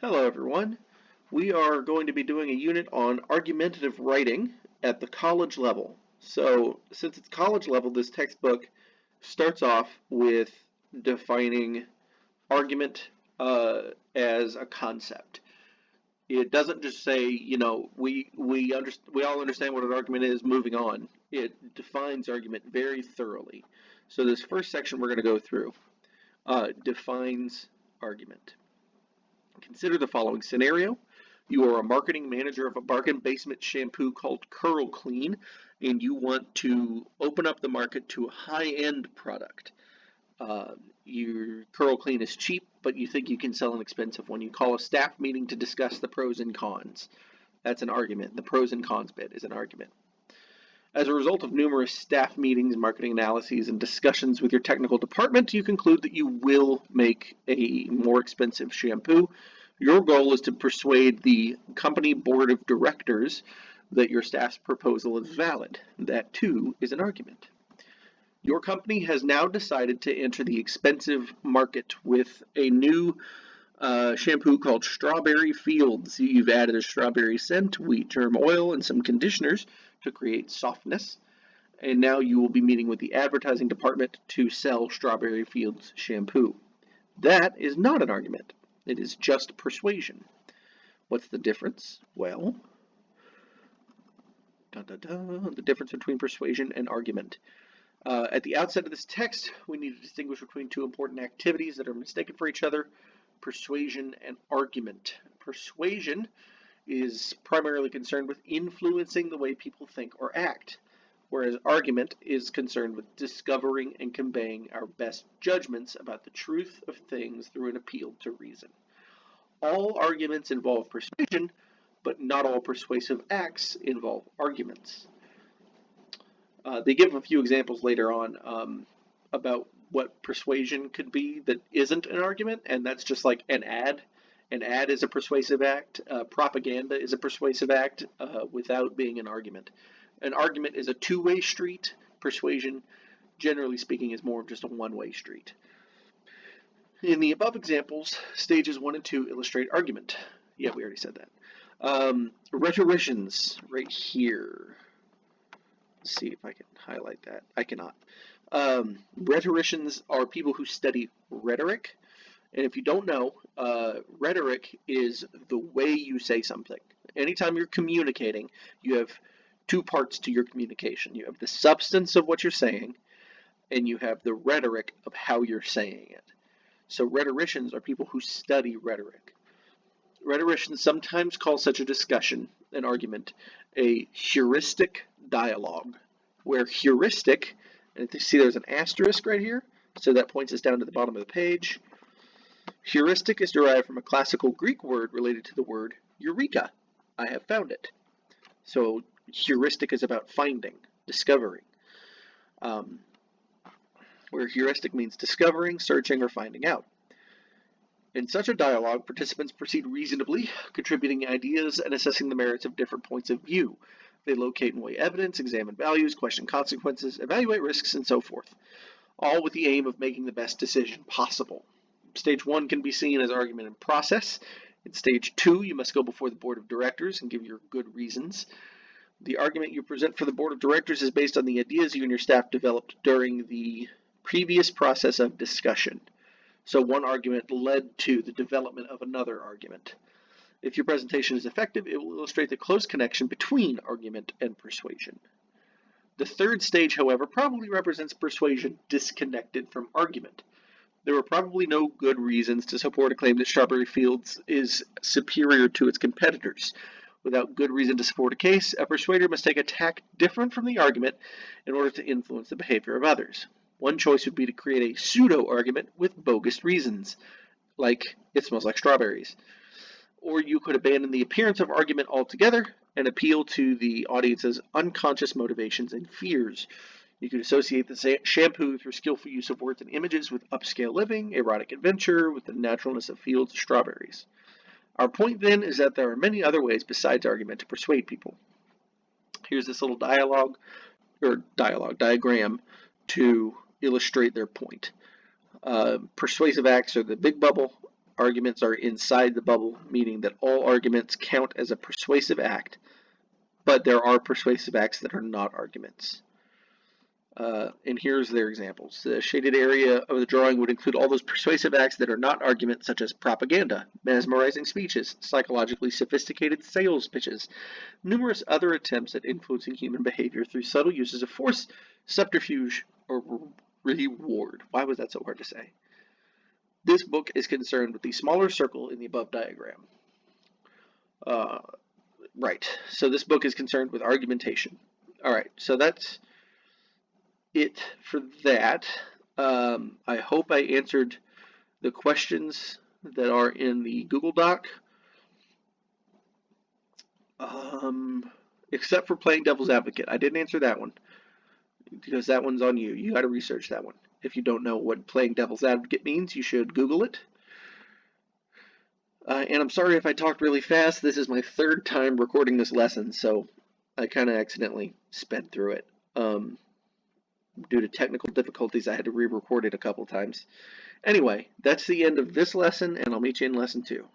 Hello everyone. We are going to be doing a unit on argumentative writing at the college level. So since it's college level, this textbook starts off with defining argument as a concept. It doesn't just say, we all understand what an argument is, moving on. It defines argument very thoroughly. So this first section we're going to go through defines argument. Consider the following scenario. You are a marketing manager of a bargain basement shampoo called Curl Clean, and you want to open up the market to a high-end product. Your Curl Clean is cheap, but you think you can sell an expensive one. You call a staff meeting to discuss the pros and cons. That's an argument. The pros and cons bit is an argument. As a result of numerous staff meetings, marketing analyses, and discussions with your technical department, you conclude that you will make a more expensive shampoo. Your goal is to persuade the company board of directors that your staff's proposal is valid. That, too, is an argument. Your company has now decided to enter the expensive market with a new shampoo called Strawberry Fields. You've added a strawberry scent, wheat germ oil, and some conditioners to create softness. And now you will be meeting with the advertising department to sell Strawberry Fields shampoo. That is not an argument. It is just persuasion. What's the difference? Well, the difference between persuasion and argument. At the outset of this text, we need to distinguish between two important activities that are mistaken for each other: persuasion and argument. Persuasion is primarily concerned with influencing the way people think or act, whereas argument is concerned with discovering and conveying our best judgments about the truth of things through an appeal to reason. All arguments involve persuasion, but not all persuasive acts involve arguments. They give a few examples later on about what persuasion could be that isn't an argument, and that's just like an ad. An ad is a persuasive act. Propaganda is a persuasive act without being an argument. An argument is a two-way street. Persuasion, generally speaking, is more of just a one-way street. In the above examples, stages 1 and 2 illustrate argument. Yeah, we already said that. Rhetoricians, right here. Let's see if I can highlight that. I cannot. Rhetoricians are people who study rhetoric. And if you don't know, rhetoric is the way you say something. Anytime you're communicating, you have two parts to your communication. You have the substance of what you're saying, and you have the rhetoric of how you're saying it. So rhetoricians are people who study rhetoric. Rhetoricians sometimes call such a discussion, an argument, a heuristic dialogue, where heuristic, and you see there's an asterisk right here, so that points us down to the bottom of the page. Heuristic is derived from a classical Greek word related to the word eureka. I have found it. So heuristic is about finding, discovering. Where heuristic means discovering, searching, or finding out. In such a dialogue, participants proceed reasonably, contributing ideas and assessing the merits of different points of view. They locate and weigh evidence, examine values, question consequences, evaluate risks, and so forth, all with the aim of making the best decision possible. Stage 1 can be seen as argument and process. In stage 2, you must go before the board of directors and give your good reasons. The argument you present for the board of directors is based on the ideas you and your staff developed during the previous process of discussion. So one argument led to the development of another argument. If your presentation is effective, it will illustrate the close connection between argument and persuasion. The third stage, however, probably represents persuasion disconnected from argument. There are probably no good reasons to support a claim that Strawberry Fields is superior to its competitors. Without good reason to support a case, a persuader must take a tack different from the argument in order to influence the behavior of others. One choice would be to create a pseudo-argument with bogus reasons, like it smells like strawberries. Or you could abandon the appearance of argument altogether and appeal to the audience's unconscious motivations and fears. You could associate the shampoo through skillful use of words and images with upscale living, erotic adventure, with the naturalness of fields of strawberries. Our point then is that there are many other ways besides argument to persuade people. Here's this little diagram to illustrate their point. Persuasive acts are the big bubble. arguments are inside the bubble, meaning that all arguments count as a persuasive act, but there are persuasive acts that are not arguments. And here's their examples. The shaded area of the drawing would include all those persuasive acts that are not arguments, such as propaganda, mesmerizing speeches, psychologically sophisticated sales pitches, numerous other attempts at influencing human behavior through subtle uses of force, subterfuge, or reward. Why was that so hard to say? This book is concerned with the smaller circle in the above diagram. Right, so this book is concerned with argumentation. All right, so that's it for that. I hope I answered the questions that are in the Google Doc. Except for playing devil's advocate. I didn't answer that one because that one's on you. You got to research that one. If you don't know what playing devil's advocate means, you should Google it. And I'm sorry if I talked really fast. This is my third time recording this lesson, so I kind of accidentally sped through it. Due to technical difficulties, I had to re-record it a couple times. Anyway, that's the end of this lesson, and I'll meet you in lesson 2.